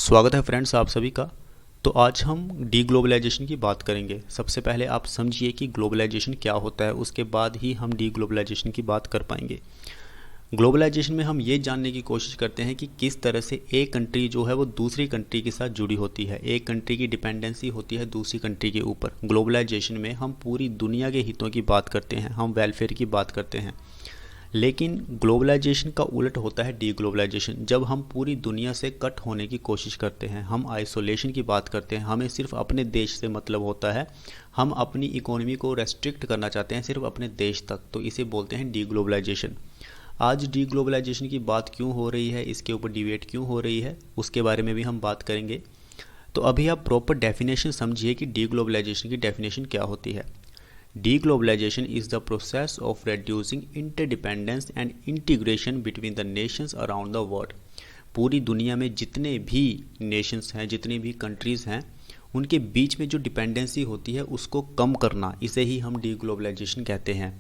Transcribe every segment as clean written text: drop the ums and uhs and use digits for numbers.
स्वागत है फ्रेंड्स आप सभी का। तो आज हम डी ग्लोबलाइजेशन की बात करेंगे। सबसे पहले आप समझिए कि ग्लोबलाइजेशन क्या होता है, उसके बाद ही हम डी ग्लोबलाइजेशन की बात कर पाएंगे। ग्लोबलाइजेशन में हम ये जानने की कोशिश करते हैं कि किस तरह से एक कंट्री जो है वो दूसरी कंट्री के साथ जुड़ी होती है, एक कंट्री की डिपेंडेंसी होती है दूसरी कंट्री के ऊपर। ग्लोबलाइजेशन में हम पूरी दुनिया के हितों की बात करते हैं, हम वेलफेयर की बात करते हैं। लेकिन ग्लोबलाइजेशन का उलट होता है डी ग्लोबलाइजेशन, जब हम पूरी दुनिया से कट होने की कोशिश करते हैं, हम आइसोलेशन की बात करते हैं, हमें सिर्फ अपने देश से मतलब होता है, हम अपनी इकोनॉमी को रेस्ट्रिक्ट करना चाहते हैं सिर्फ अपने देश तक, तो इसे बोलते हैं डी ग्लोबलाइजेशन। आज डी ग्लोबलाइजेशन की बात क्यों हो रही है, इसके ऊपर डिबेट क्यों हो रही है, उसके बारे में भी हम बात करेंगे। तो अभी आप प्रॉपर डेफिनेशन समझिए कि डी ग्लोबलाइजेशन की डेफिनेशन क्या होती है। De-globalization is the process of reducing interdependence and integration between the nations around the world। पूरी दुनिया में जितने भी नेशंस हैं, जितनी भी कंट्रीज़ हैं, उनके बीच में जो डिपेंडेंसी होती है उसको कम करना, इसे ही हम डीग्लोबलाइजेशन कहते हैं।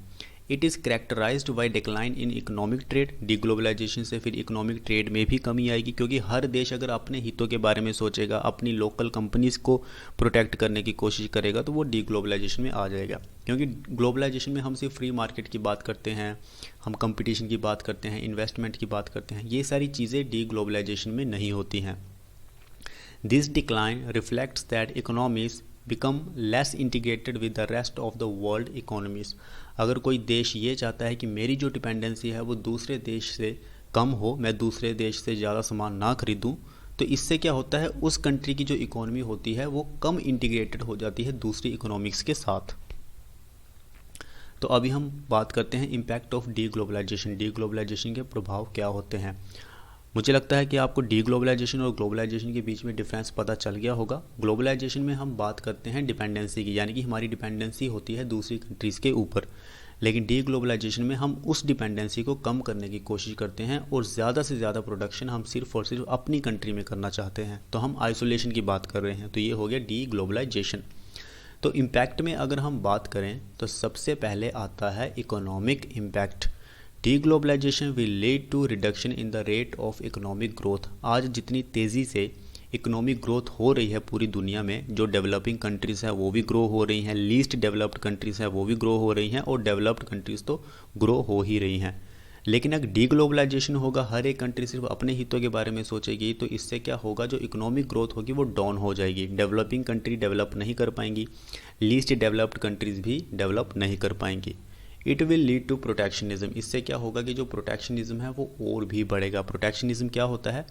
It is characterised by decline in economic trade. Deglobalisation से फिर इकोनॉमिक ट्रेड में भी कमी आएगी, क्योंकि हर देश अगर अपने हितों के बारे में सोचेगा, अपनी लोकल कंपनीज़ को प्रोटेक्ट करने की कोशिश करेगा, तो वो डीग्लोबलाइजेशन में आ जाएगा। क्योंकि ग्लोबलाइजेशन में हम सिर्फ फ्री मार्केट की बात करते हैं, हम कंपटीशन की बात करते हैं, इन्वेस्टमेंट की बात करते हैं, ये सारी चीज़ें डीग्लोबलाइजेशन में नहीं होती हैं। This decline reflects that economies become less integrated with the rest of the world economies. अगर कोई देश ये चाहता है कि मेरी जो डिपेंडेंसी है वो दूसरे देश से कम हो, मैं दूसरे देश से ज़्यादा सामान ना खरीदूं, तो इससे क्या होता है, उस कंट्री की जो इकोनॉमी होती है वो कम इंटीग्रेटेड हो जाती है दूसरी इकोनॉमिक्स के साथ। तो अभी हम बात करते हैं impact of deglobalization. Deglobalization के प्रभाव क्या होते हैं। मुझे लगता है कि आपको डी ग्लोबलाइजेशन और ग्लोबलाइजेशन के बीच में डिफरेंस पता चल गया होगा। ग्लोबलाइजेशन में हम बात करते हैं डिपेंडेंसी की, यानी कि हमारी डिपेंडेंसी होती है दूसरी कंट्रीज़ के ऊपर। लेकिन डी ग्लोबलाइजेशन में हम उस डिपेंडेंसी को कम करने की कोशिश करते हैं और ज़्यादा से ज़्यादा प्रोडक्शन हम सिर्फ और सिर्फ अपनी कंट्री में करना चाहते हैं, तो हम आइसोलेशन की बात कर रहे हैं। तो ये हो गया डी ग्लोबलाइजेशन। तो इम्पैक्ट में अगर हम बात करें तो सबसे पहले आता है economic impact. Deglobalisation will lead to reduction in the rate of economic growth. आज जितनी तेज़ी से इकोनॉमिक ग्रोथ हो रही है पूरी दुनिया में, जो डेवलपिंग कंट्रीज़ हैं वो भी ग्रो हो रही हैं, लीस्ट डेवलप्ड कंट्रीज़ हैं वो भी ग्रो हो रही हैं, और डेवलप्ड कंट्रीज़ तो ग्रो हो ही रही हैं। लेकिन अगर डीग्लोबलाइजेशन होगा, हर एक कंट्री सिर्फ अपने हितों के बारे में सोचेगी, तो इससे क्या होगा, जो इकोनॉमिक ग्रोथ होगी वो डाउन हो जाएगी। डेवलपिंग कंट्री डेवलप नहीं कर पाएंगी, लीस्ट डेवलप्ड कंट्रीज़ भी डेवलप नहीं कर पाएंगी। It will lead to protectionism. इससे क्या होगा कि जो प्रोटेक्शनिज्म है वो और भी बढ़ेगा। प्रोटेक्शनिज्म क्या होता है,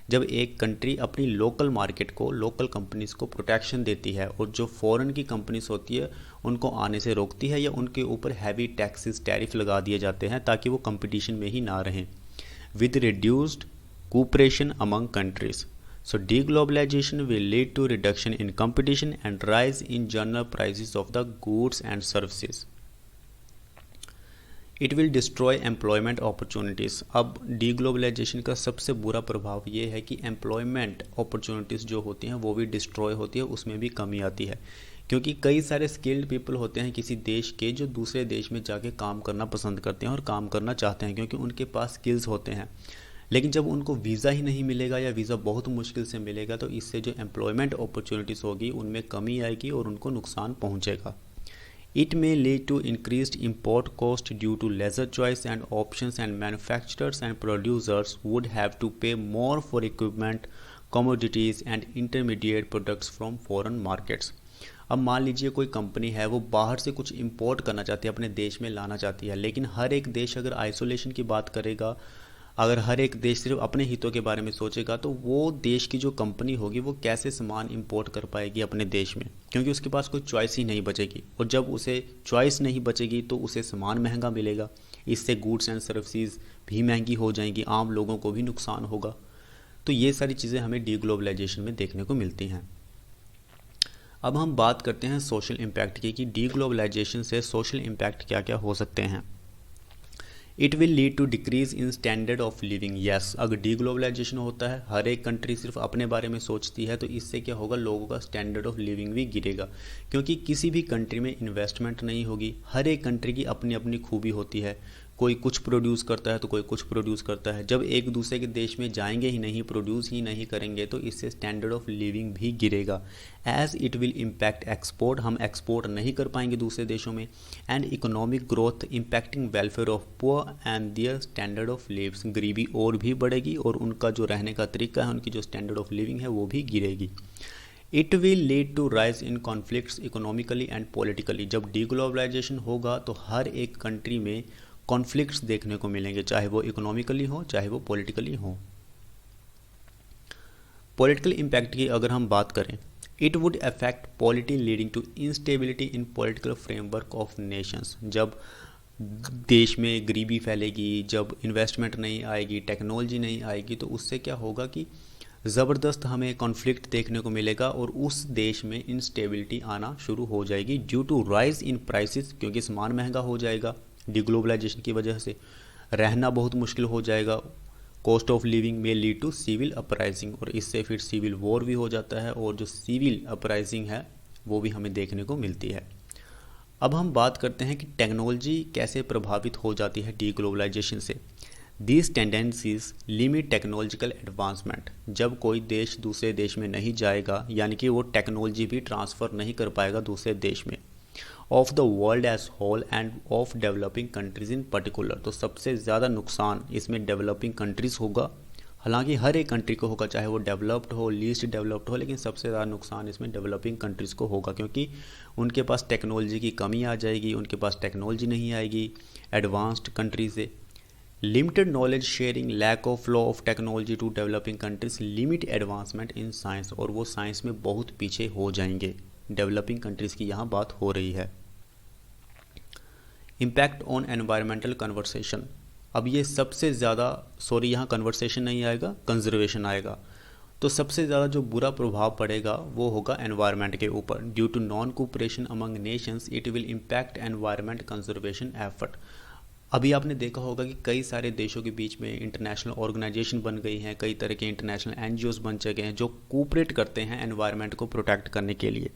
जब एक कंट्री अपनी लोकल मार्केट को, लोकल कंपनीज़ को प्रोटेक्शन देती है और जो फॉरेन की कंपनीज होती है उनको आने से रोकती है, या उनके ऊपर हैवी टैक्सेस, टैरिफ लगा दिए जाते हैं ताकि वो कंपटीशन में ही ना रहें, with reduced cooperation among countries. So deglobalization will lead to reduction in competition and rise in general prices of the goods and services. It will destroy employment opportunities। अब deglobalization का सबसे बुरा प्रभाव ये है कि employment opportunities जो होती हैं वो भी destroy होती है, उसमें भी कमी आती है। क्योंकि कई सारे स्किल्ड पीपल होते हैं किसी देश के, जो दूसरे देश में जाके काम करना पसंद करते हैं और काम करना चाहते हैं, क्योंकि उनके पास स्किल्स होते हैं। लेकिन जब उनको वीज़ा ही नहीं मिलेगा या वीज़ा बहुत मुश्किल से मिलेगा, तो इससे जो एम्प्लॉयमेंट अपॉर्चुनिटीज़ होगी उनमें कमी आएगी और उनको नुकसान पहुंचेगा। It may lead to increased import cost due to lesser choice and options, and manufacturers and producers would have to pay more for equipment, commodities and intermediate products from foreign markets. अब मान लीजिए कोई company है, वो बाहर से कुछ import करना चाहती है, अपने देश में लाना चाहती है, लेकिन हर एक देश अगर आइसोलेशन की बात करेगा, अगर हर एक देश सिर्फ अपने हितों के बारे में सोचेगा, तो वो देश की जो कंपनी होगी वो कैसे सामान इंपोर्ट कर पाएगी अपने देश में, क्योंकि उसके पास कोई चॉइस ही नहीं बचेगी। और जब उसे चॉइस नहीं बचेगी तो उसे सामान महंगा मिलेगा, इससे गुड्स एंड सर्विसेज भी महंगी हो जाएंगी, आम लोगों को भी नुकसान होगा। तो ये सारी चीज़ें हमें डीग्लोबलाइजेशन में देखने को मिलती हैं। अब हम बात करते हैं सोशल इम्पैक्ट की, कि डीग्लोबलाइजेशन से सोशल इम्पैक्ट क्या क्या हो सकते हैं। It will lead to decrease in standard of living. Yes, अगर डीग्लोबलाइजेशन होता है, हर एक कंट्री सिर्फ अपने बारे में सोचती है, तो इससे क्या होगा, लोगों का स्टैंडर्ड ऑफ लिविंग भी गिरेगा, क्योंकि किसी भी कंट्री में इन्वेस्टमेंट नहीं होगी। हर एक कंट्री की अपनी अपनी खूबी होती है, कोई कुछ प्रोड्यूस करता है तो कोई कुछ प्रोड्यूस करता है। जब एक दूसरे के देश में जाएंगे ही नहीं, प्रोड्यूस ही नहीं करेंगे, तो इससे स्टैंडर्ड ऑफ लिविंग भी गिरेगा। As it will impact export, हम एक्सपोर्ट नहीं कर पाएंगे दूसरे देशों में। And economic growth impacting welfare of poor and their standard of lives, गरीबी और भी बढ़ेगी और उनका जो रहने का तरीका है, उनकी जो स्टैंडर्ड ऑफ लिविंग है वो भी गिरेगी। It will lead to rise in conflicts economically and politically. जब डीग्लोबलाइजेशन होगा तो हर एक कंट्री में कॉन्फ्लिक्ट्स देखने को मिलेंगे, चाहे वो इकोनॉमिकली हो चाहे वो पॉलिटिकली हो। पॉलिटिकल इम्पैक्ट की अगर हम बात करें, it would affect polity leading to instability in political framework of nations. जब देश में गरीबी फैलेगी, जब इन्वेस्टमेंट नहीं आएगी, टेक्नोलॉजी नहीं आएगी, तो उससे क्या होगा कि ज़बरदस्त हमें कॉन्फ्लिक्ट देखने को मिलेगा और उस देश में इंस्टेबिलिटी आना शुरू हो जाएगी due to rise in prices, क्योंकि सामान महंगा हो जाएगा डीग्लोबलाइजेशन की वजह से, रहना बहुत मुश्किल हो जाएगा। कॉस्ट ऑफ लिविंग में लीड टू सिविल अपराइजिंग, और इससे फिर सिविल वॉर भी हो जाता है, और जो सिविल अपराइजिंग है वो भी हमें देखने को मिलती है। अब हम बात करते हैं कि टेक्नोलॉजी कैसे प्रभावित हो जाती है डीग्लोबलाइजेशन से। These tendencies limit technological advancement. जब कोई देश दूसरे देश में नहीं जाएगा, यानी कि वो टेक्नोलॉजी भी ट्रांसफ़र नहीं कर पाएगा दूसरे देश में, of the world as whole and of developing countries in particular, तो सबसे ज़्यादा नुकसान इसमें डेवलपिंग कंट्रीज़ होगा। हालांकि हर एक कंट्री को होगा, चाहे वो डेवलप्ड हो लीस्ट डेवलप्ड हो, लेकिन सबसे ज़्यादा नुकसान इसमें डेवलपिंग कंट्रीज़ को होगा, क्योंकि उनके पास टेक्नोलॉजी की कमी आ जाएगी, उनके पास टेक्नोलॉजी नहीं आएगी एडवांस्ड कंट्री से। Limited knowledge sharing, lack of flow of technology to developing countries limit advancement in science, और वो साइंस में बहुत पीछे हो जाएंगे। डेवलपिंग कंट्रीज़ की यहाँ बात हो रही है। इम्पैक्ट ऑन एनवायरमेंटल कन्वर्सेशन, अब ये सबसे ज़्यादा, सॉरी यहाँ कन्वर्सेशन नहीं आएगा, कंजर्वेशन आएगा। तो सबसे ज़्यादा जो बुरा प्रभाव पड़ेगा वो होगा एनवायरनमेंट के ऊपर। Due to non cooperation among nations it will impact environment conservation effort. अभी आपने देखा होगा कि कई सारे देशों के बीच में इंटरनेशनल ऑर्गेनाइजेशन बन गई हैं, कई तरह के इंटरनेशनल एनजीओज बन चुके हैं जो कोऑपरेट करते हैं एनवायरनमेंट को प्रोटेक्ट करने के लिए।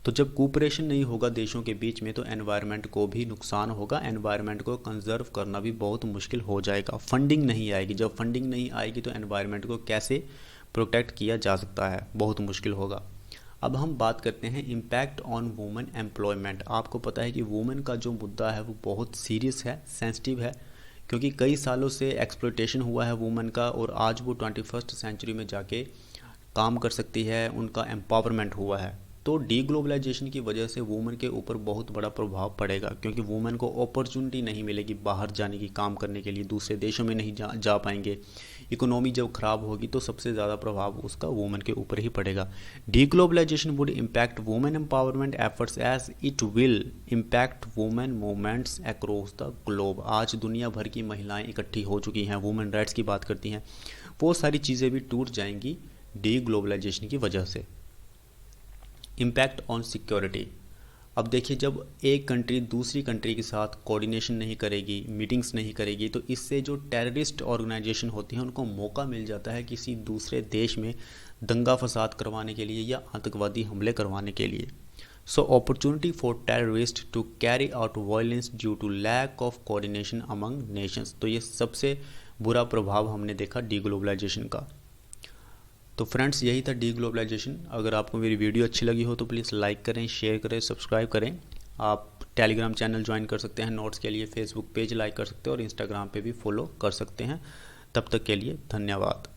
तो जब कोऑपरेशन नहीं होगा देशों के बीच में तो एनवायरनमेंट को भी नुकसान होगा, एनवायरनमेंट को कंजर्व करना भी बहुत मुश्किल हो जाएगा। फंडिंग नहीं आएगी, जब फंडिंग नहीं आएगी तो एनवायरनमेंट को कैसे प्रोटेक्ट किया जा सकता है, बहुत मुश्किल होगा। अब हम बात करते हैं इम्पैक्ट ऑन वुमेन एम्प्लॉयमेंट। आपको पता है कि वुमेन का जो मुद्दा है वो बहुत सीरियस है, सेंसिटिव है, क्योंकि कई सालों से एक्सप्लॉयटेशन हुआ है वुमेन का, और आज वो 21st सेंचुरी में जाके काम कर सकती है, उनका एम्पावरमेंट हुआ है। तो डीग्लोबलाइजेशन की वजह से वुमेन के ऊपर बहुत बड़ा प्रभाव पड़ेगा, क्योंकि वुमेन को अपॉर्चुनिटी नहीं मिलेगी बाहर जाने की, काम करने के लिए, दूसरे देशों में नहीं जा पाएंगे। इकोनॉमी जब ख़राब होगी तो सबसे ज़्यादा प्रभाव उसका वुमेन के ऊपर ही पड़ेगा। Deglobalisation would impact women empowerment efforts as it will impact women movements across the globe. आज दुनिया भर की महिलाएं इकट्ठी हो चुकी हैं, वुमेन राइट्स की बात करती हैं, वो सारी चीज़ें भी टूट जाएंगी डीग्लोबलाइजेशन की वजह से। इम्पैक्ट ऑन सिक्योरिटी, अब देखिए जब एक कंट्री दूसरी कंट्री के साथ कोऑर्डिनेशन नहीं करेगी, मीटिंग्स नहीं करेगी, तो इससे जो टेररिस्ट ऑर्गेनाइजेशन होती हैं उनको मौका मिल जाता है किसी दूसरे देश में दंगा फसाद करवाने के लिए या आतंकवादी हमले करवाने के लिए। So opportunity for terrorist to carry out violence due to lack of coordination among nations. तो ये सबसे बुरा प्रभाव हमने देखा डीग्लोबलाइजेशन का। तो फ्रेंड्स यही था डीग्लोबलाइजेशन। अगर आपको मेरी वीडियो अच्छी लगी हो तो प्लीज़ लाइक करें, शेयर करें, सब्सक्राइब करें। आप टेलीग्राम चैनल ज्वाइन कर सकते हैं नोट्स के लिए, फेसबुक पेज लाइक कर सकते हैं और इंस्टाग्राम पे भी फॉलो कर सकते हैं। तब तक के लिए धन्यवाद।